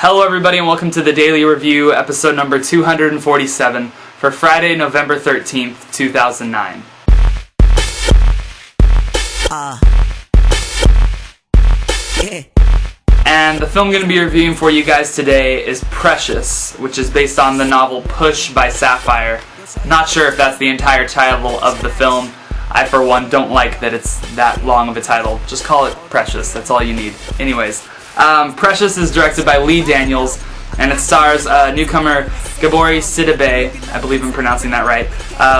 Hello everybody and welcome to the Daily Review, episode number 247 for Friday, November 13th, 2009. And the film I'm going to be reviewing for you guys today is Precious, which is based on the novel Push by Sapphire. Not sure if that's the entire title of the film. I, for one, don't like that it's that long of a title. Just call it Precious, that's all you need. Anyways, Precious is directed by Lee Daniels, and it stars newcomer Gabori Sidibe, I believe I'm pronouncing that right,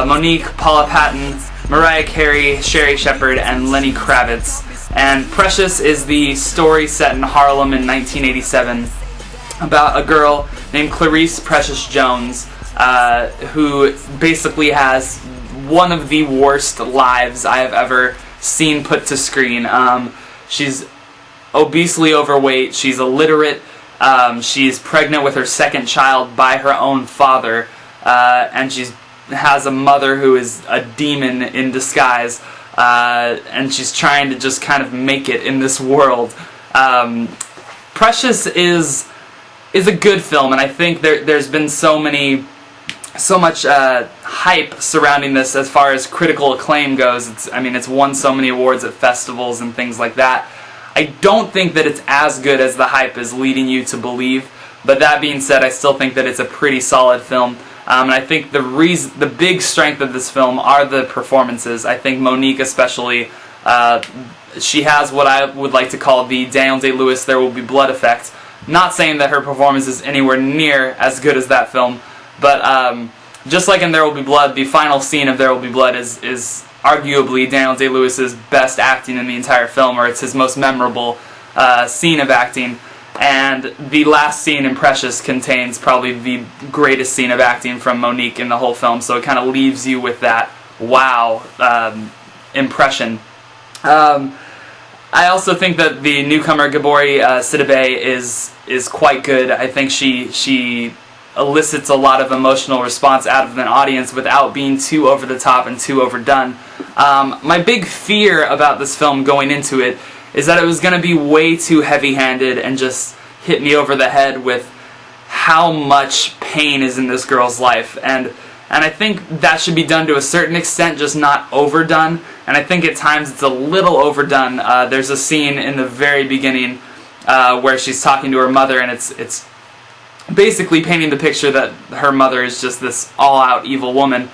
Monique, Paula Patton, Mariah Carey, Sherry Shepherd, and Lenny Kravitz. And Precious is the story set in Harlem in 1987 about a girl named Clarice Precious Jones, who basically has one of the worst lives I have ever seen put to screen. She's obesely overweight, she's illiterate, she's pregnant with her second child by her own father, and she has a mother who is a demon in disguise, and she's trying to just kind of make it in this world. Precious is a good film, and I think there's been so much hype surrounding this as far as critical acclaim goes. It's won so many awards at festivals and things like that. I don't think that it's as good as the hype is leading you to believe, but that being said, I still think that it's a pretty solid film. And I think the big strength of this film are the performances. I think Monique especially, she has what I would like to call the Daniel Day-Lewis There Will Be Blood effect. Not saying that her performance is anywhere near as good as that film, but just like in There Will Be Blood, the final scene of There Will Be Blood is arguably Daniel Day-Lewis's best acting in the entire film, or it's his most memorable scene of acting. And the last scene in Precious contains probably the greatest scene of acting from Monique in the whole film, so it kind of leaves you with that wow impression. I also think that the newcomer Gabori Sidibe is quite good. I think she elicits a lot of emotional response out of an audience without being too over the top and too overdone. My big fear about this film going into it is that it was going to be way too heavy-handed and just hit me over the head with how much pain is in this girl's life. And I think that should be done to a certain extent, just not overdone. And I think at times it's a little overdone. There's a scene in the very beginning where she's talking to her mother, and it's basically painting the picture that her mother is just this all-out evil woman.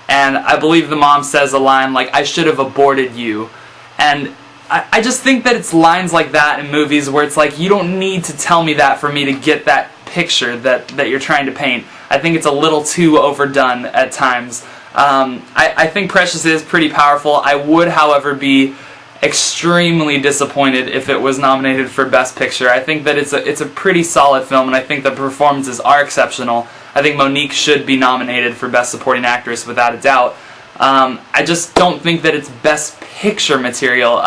And I believe the mom says a line like, "I should have aborted you." And I just think that it's lines like that in movies where it's like, you don't need to tell me that for me to get that picture that you're trying to paint. I think it's a little too overdone at times. I think Precious is pretty powerful. I would, however, be extremely disappointed if it was nominated for Best Picture. I think that it's a pretty solid film, and I think the performances are exceptional. I think Monique should be nominated for Best Supporting Actress without a doubt. I just don't think that it's Best Picture material.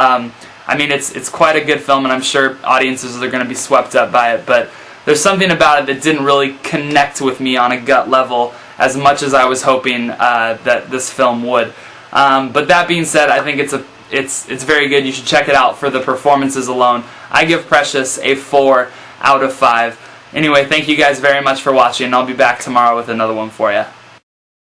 It's quite a good film, and I'm sure audiences are going to be swept up by it, but there's something about it that didn't really connect with me on a gut level as much as I was hoping that this film would. But that being said, I think it's very good. You should check it out for the performances alone. I give Precious a 4 out of 5. Anyway, thank you guys very much for watching, and I'll be back tomorrow with another one for you.